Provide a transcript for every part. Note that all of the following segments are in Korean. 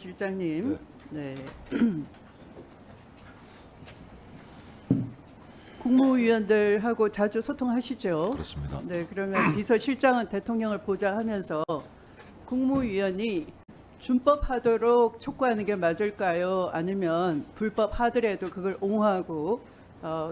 비서실장님. 네. 국무위원들하고 자주 소통하시죠? 그렇습니다. 네, 그러면 비서실장은 대통령을 보좌하면서 국무위원이 준법하도록 촉구하는 게 맞을까요? 아니면 불법하더라도 그걸 옹호하고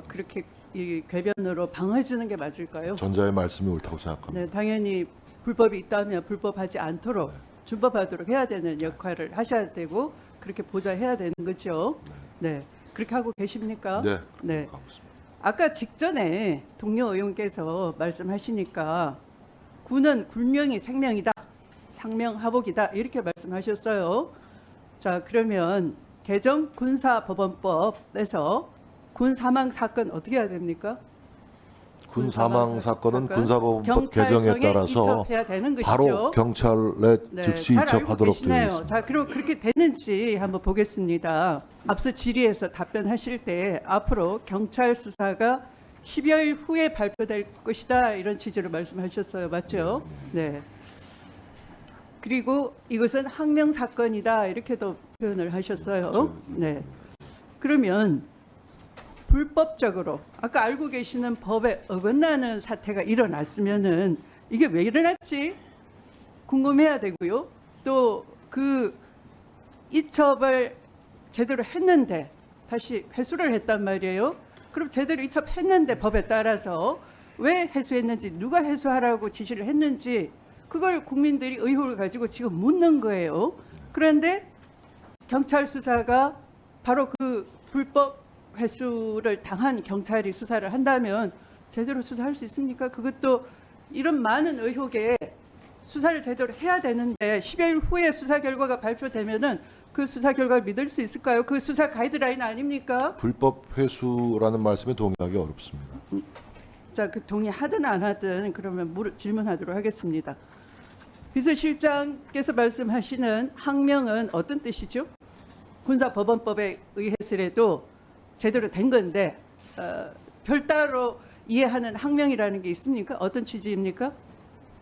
그렇게 이 궤변으로 방어해주는 게 맞을까요? 전자의 말씀이 옳다고 생각합니다. 네, 당연히 불법이 있다면 불법하지 않도록 준법하도록 해야 되는 역할을 하셔야 되고 그렇게 보좌해야 되는 거죠. 네, 그렇게 하고 계십니까? 네. 네. 하고 있습니다. 아까 직전에 동료 의원께서 말씀하시니까 군은 굴명이 생명이다, 상명하복이다 이렇게 말씀하셨어요. 자, 그러면 개정 군사법원법에서 군 사망 사건 어떻게 해야 됩니까? 군 사망 사건은 군사법원법 경찰청에 개정에 따라서 이첩해야 되는 것이죠. 바로 경찰에 네, 즉시 잘 알고 이첩하도록 되어 계시네요. 있습니다. 자, 그럼 그렇게 되는지 한번 보겠습니다. 앞서 질의에서 답변하실 때 앞으로 경찰 수사가 10여일 후에 발표될 것이다 이런 취지로 말씀하셨어요. 맞죠? 네. 그리고 이것은 항명 사건이다 이렇게도 표현을 하셨어요. 네. 그러면 불법적으로 아까 알고 계시는 법에 어긋나는 사태가 일어났으면은 이게 왜 일어났지 궁금해야 되고요. 또 그 이첩을 제대로 했는데 다시 회수를 했단 말이에요. 그럼 제대로 이첩했는데 법에 따라서 왜 회수했는지 누가 회수하라고 지시를 했는지 그걸 국민들이 의혹을 가지고 지금 묻는 거예요. 그런데 경찰 수사가 바로 그 불법 회수를 당한 경찰이 수사를 한다면 제대로 수사할 수 있습니까? 그것도 이런 많은 의혹에 수사를 제대로 해야 되는데 10여일 후에 수사 결과가 발표되면은 그 수사 결과를 믿을 수 있을까요? 그 수사 가이드라인 아닙니까? 불법 회수라는 말씀에 동의하기 어렵습니다. 자, 그 동의하든 안 하든 그러면 질문하도록 하겠습니다. 비서실장께서 말씀하시는 항명은 어떤 뜻이죠? 군사법원법에 의해서라도 제대로 된 건데 별따로 이해하는 항명이라는 게 있습니까? 어떤 취지입니까?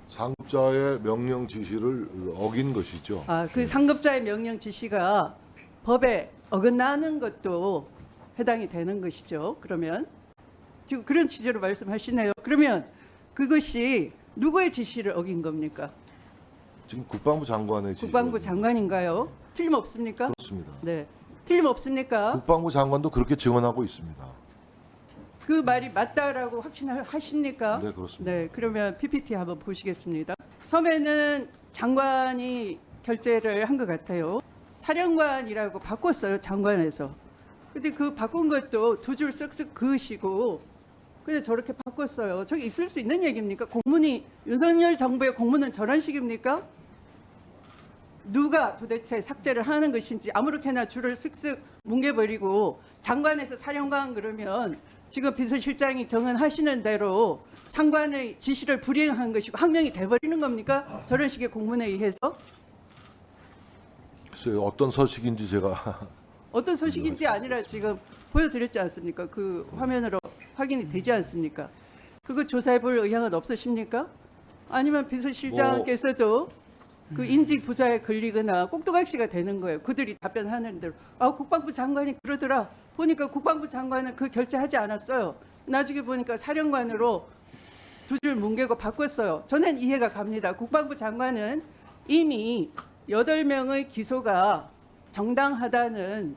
상급자의 명령 지시를 어긴 것이죠. 그 상급자의 명령 지시가 법에 어긋나는 것도 해당이 되는 것이죠. 그러면 지금 그런 취지로 말씀하시네요. 그러면 그것이 누구의 지시를 어긴 겁니까? 지금 국방부 장관의 지시. 국방부 장관인가요? 틀림없습니까? 그렇습니다. 네, 틀림없습니까? 국방부 장관도 그렇게 증언하고 있습니다. 그 말이 맞다라고 확신하십니까? 네, 그렇습니다. 네, 그러면 PPT 한번 보시겠습니다. 처음에는 장관이 결재를 한 것 같아요. 사령관이라고 바꿨어요, 장관에서. 근데 그 바꾼 것도 두 줄 쓱쓱 그으시고 근데 저렇게 바꿨어요. 저게 있을 수 있는 얘기입니까? 공문이 윤석열 정부의 공문은 저런 식입니까? 누가 도대체 삭제를 하는 것인지 아무렇게나 줄을 쓱쓱 뭉개버리고 장관에서 사령관 그러면 지금 비서실장이 정언하시는 대로 상관의 지시를 불이행한 것이고 항명이 돼버리는 겁니까? 저런 식의 공문에 의해서? 글쎄요, 어떤 서식인지 제가 어떤 소식인지 아니라 지금 보여드렸지 않습니까? 그 화면으로 확인이 되지 않습니까? 그거 조사해볼 의향은 없으십니까? 아니면 비서실장께서도 그 인지 부자에 걸리거나 꼭두각시가 되는 거예요. 그들이 답변하는 대로 국방부 장관이 그러더라. 보니까 국방부 장관은 그 결재하지 않았어요. 나중에 보니까 사령관으로 두 줄 뭉개고 바꿨어요. 저는 이해가 갑니다. 국방부 장관은 이미 8명의 기소가 정당하다는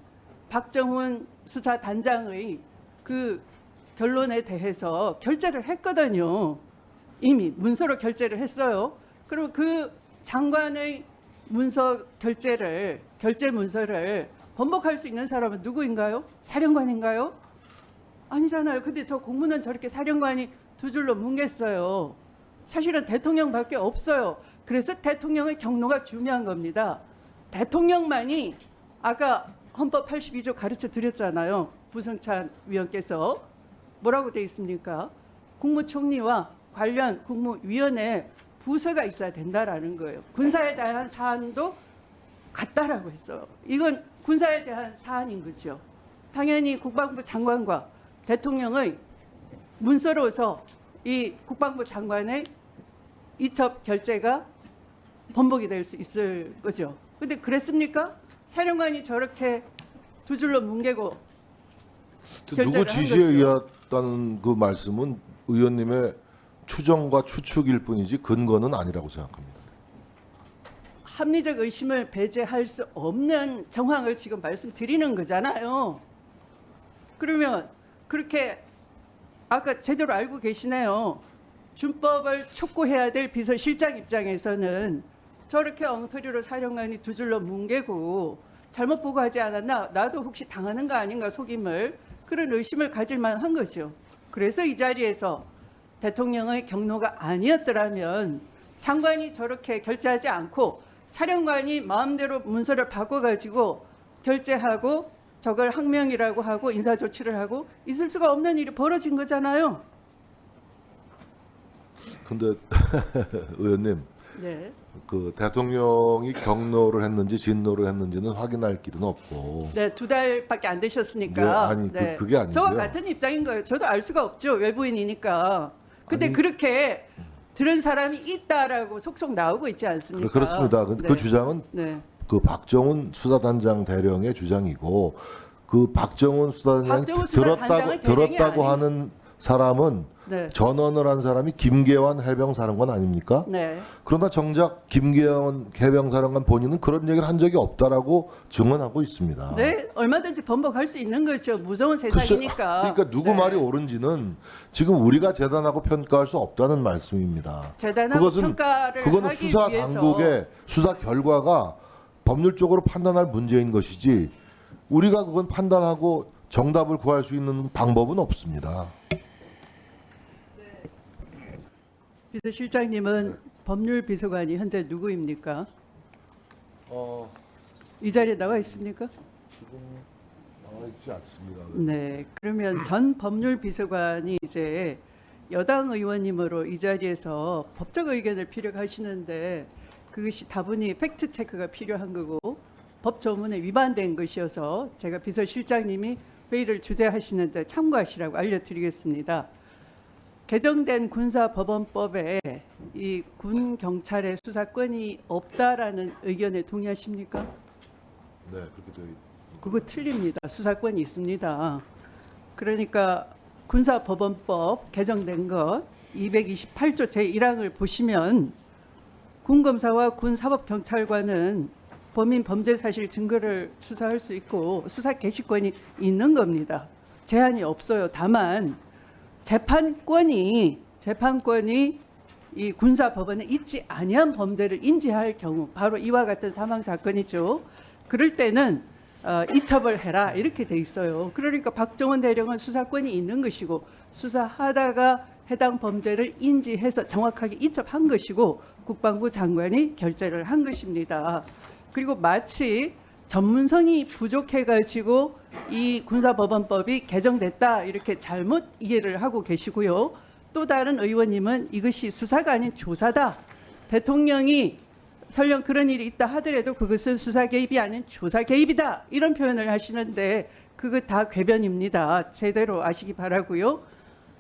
박정훈 수사단장의 그 결론에 대해서 결재를 했거든요. 이미 문서로 결재를 했어요. 그리고 그 장관의 문서 결재 문서를 번복할 수 있는 사람은 누구인가요? 사령관인가요? 아니잖아요. 근데 저 공문은 저렇게 사령관이 두 줄로 뭉갰어요. 사실은 대통령밖에 없어요. 그래서 대통령의 경로가 중요한 겁니다. 대통령만이 아까 헌법 82조 가르쳐 드렸잖아요. 부승찬 위원께서 뭐라고 돼 있습니까? 국무총리와 관련 국무위원회 부서가 있어야 된다라는 거예요. 군사에 대한 사안도 같다라고 했어요. 이건 군사에 대한 사안인 거죠. 당연히 국방부 장관과 대통령의 문서로서 이 국방부 장관의 이첩 결재가 번복이 될 수 있을 거죠. 근데 그랬습니까? 사령관이 저렇게 두 줄로 뭉개고 누구 결재를 한 지시에 거죠. 의했다는 그 말씀은 의원님의 추정과 추측일 뿐이지 근거는 아니라고 생각합니다. 합리적 의심을 배제할 수 없는 정황을 지금 말씀드리는 거잖아요. 그러면 그렇게 아까 제대로 알고 계시네요. 준법을 촉구해야 될 비서실장 입장에서는 저렇게 엉터리로 사령관이 두 줄로 뭉개고 잘못 보고하지 않았나, 나도 혹시 당하는 거 아닌가, 속임을, 그런 의심을 가질 만한 거죠. 그래서 이 자리에서 대통령의 경로가 아니었더라면 장관이 저렇게 결재하지 않고 사령관이 마음대로 문서를 바꿔가지고 결재하고 저걸 항명이라고 하고 인사조치를 하고 있을 수가 없는 일이 벌어진 거잖아요. 근데 의원님, 네. 그 대통령이 경로를 했는지 진노를 했는지는 확인할 길은 없고. 네, 2달밖에 안 되셨으니까. 네, 아니, 그게 아니고요. 저와 같은 입장인 거예요. 저도 알 수가 없죠. 외부인이니까. 근데 아니, 그렇게 들은 사람이 있다라고 속속 나오고 있지 않습니까? 그렇습니다. 그 네. 주장은 네. 그 박정훈 수사단장 대령의 주장이고, 그 박정훈 수사단장이 박정훈 수사단장의 대령이 들었다고 아니- 하는 사람은 네. 전언을 한 사람이 김계환 해병사령관 아닙니까? 네. 그러나 정작 김계환 해병사령관 본인은 그런 얘기를 한 적이 없다라고 증언하고 있습니다. 네, 얼마든지 번복할 수 있는 거죠. 무서운 글쎄, 세상이니까. 그러니까 누구 네. 말이 옳은지는 지금 우리가 재단하고 평가할 수 없다는 말씀입니다. 재단하고 평가를 그거는 하기 수사 위해서 당국의 수사 결과가 법률적으로 판단할 문제인 것이지, 우리가 그건 판단하고 정답을 구할 수 있는 방법은 없습니다. 비서실장님은 법률비서관이 현재 누구입니까? 이 자리에 나와 있습니까? 지금 나와 있지 않습니다. 네. 그러면 전 법률비서관이 이제 여당 의원님으로 이 자리에서 법적 의견을 피력하시는데 그것이 다분히 팩트 체크가 필요한 거고 법 조문에 위반된 것이어서 제가 비서실장님이 회의를 주재하시는데 참고하시라고 알려드리겠습니다. 개정된 군사법원법에 이 군 경찰의 수사권이 없다라는 의견에 동의하십니까? 네, 그렇게 되어 있습니다. 그거 틀립니다. 수사권이 있습니다. 그러니까 군사법원법 개정된 것 228조 제1항을 보시면 군검사와 군사법경찰관은 범인 범죄 사실 증거를 수사할 수 있고 수사 개시권이 있는 겁니다. 제한이 없어요. 다만 재판권이 이 군사법원에 있지 아니한 범죄를 인지할 경우, 바로 이와 같은 사망 사건이죠. 그럴 때는 이첩을 해라 이렇게 돼 있어요. 그러니까 박정훈 대령은 수사권이 있는 것이고 수사하다가 해당 범죄를 인지해서 정확하게 이첩한 것이고 국방부 장관이 결재를 한 것입니다. 그리고 마치 전문성이 부족해가지고 이 군사법원법이 개정됐다 이렇게 잘못 이해를 하고 계시고요. 또 다른 의원님은 이것이 수사가 아닌 조사다. 대통령이 설령 그런 일이 있다 하더라도 그것은 수사 개입이 아닌 조사 개입이다. 이런 표현을 하시는데 그거 다 궤변입니다. 제대로 아시기 바라고요.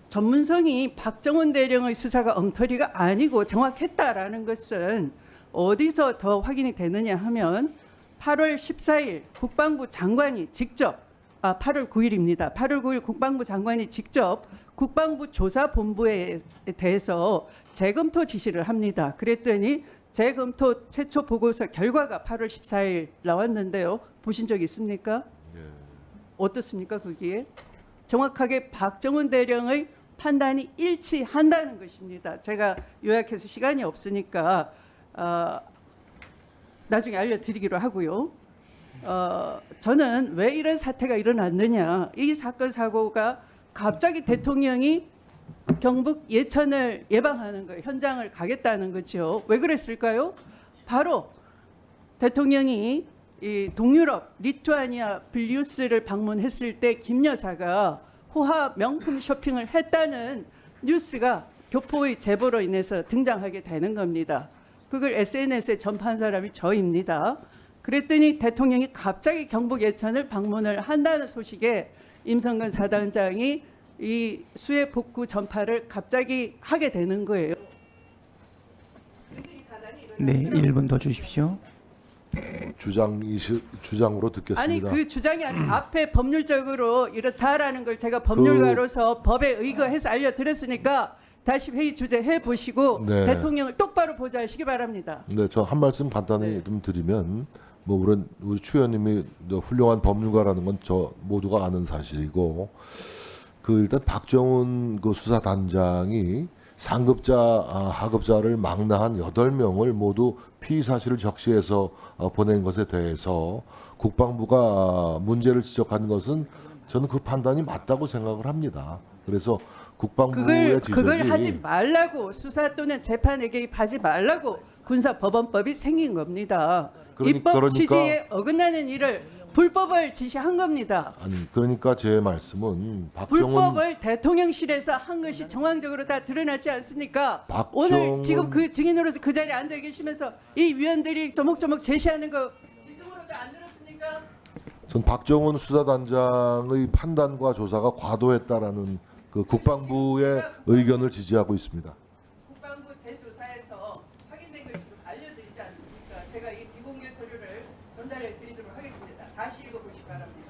전문성이 박정훈 대령의 수사가 엉터리가 아니고 정확했다라는 것은 어디서 더 확인이 되느냐 하면 8월 14일 국방부 장관이 직접 8월 9일입니다. 8월 9일 국방부 장관이 직접 국방부 조사본부에 대해서 재검토 지시를 합니다. 그랬더니 재검토 최초 보고서 결과가 8월 14일 나왔는데요. 보신 적 있습니까? 네. 어떻습니까? 거기에 정확하게 박정훈 대령의 판단이 일치한다는 것입니다. 제가 요약해서 시간이 없으니까 나중에 알려드리기로 하고요. 저는 왜 이런 사태가 일어났느냐. 이 사건 사고가 갑자기 대통령이 경북 예천을 예방하는 거예요. 현장을 가겠다는 거죠. 왜 그랬을까요? 바로 대통령이 이 동유럽 리투아니아 빌뉴스를 방문했을 때 김 여사가 호화 명품 쇼핑을 했다는 뉴스가 교포의 제보로 인해서 등장하게 되는 겁니다. 그걸 SNS에 전파한 사람이 저입니다. 그랬더니 대통령이 갑자기 경북 예천을 방문을 한다는 소식에 임성근 사단장이 이 수해 복구 전파를 갑자기 하게 되는 거예요. 네, 1분 더 주십시오. 주장으로 듣겠습니다. 아니 그 주장이 아니라 앞에 법률적으로 이렇다라는 걸 제가 법률가로서 법에 의거해서 알려드렸으니까 다시 회의 주제 해보시고 네. 대통령을 똑바로 보좌하시기 바랍니다. 네, 저 한 말씀 간단히 네. 좀 드리면 뭐 우리 추 의원님이 훌륭한 법률가라는 건 저 모두가 아는 사실이고 그 일단 박정훈 그 수사단장이 상급자 하급자를 망라한 8명을 모두 피의 사실을 적시해서 보낸 것에 대해서 국방부가 문제를 지적한 것은 저는 그 판단이 맞다고 생각을 합니다. 그래서 국방부의 지적이 그걸 하지 말라고 수사 또는 재판에 개입하지 말라고 군사법원법이 생긴 겁니다. 입법 취지에 어긋나는 일을 불법을 지시한 겁니다. 아니 그러니까 제 말씀은 박정훈 불법을 대통령실에서 한 것이 정황적으로 다 드러났지 않습니까? 오늘 박정훈 지금 그 증인으로서 그 자리에 앉아 계시면서 이 위원들이 조목조목 제시하는 거 이등으로도 안 들었습니까? 전 박정훈 수사단장의 판단과 조사가 과도했다라는 그 국방부의 의견을 지지하고 있습니다. 국방부 재조사에서 확인된 걸 지금 알려드리지 않습니까? 제가 이 비공개 서류를 전달해 드리도록 하겠습니다. 다시 읽어보시기 바랍니다.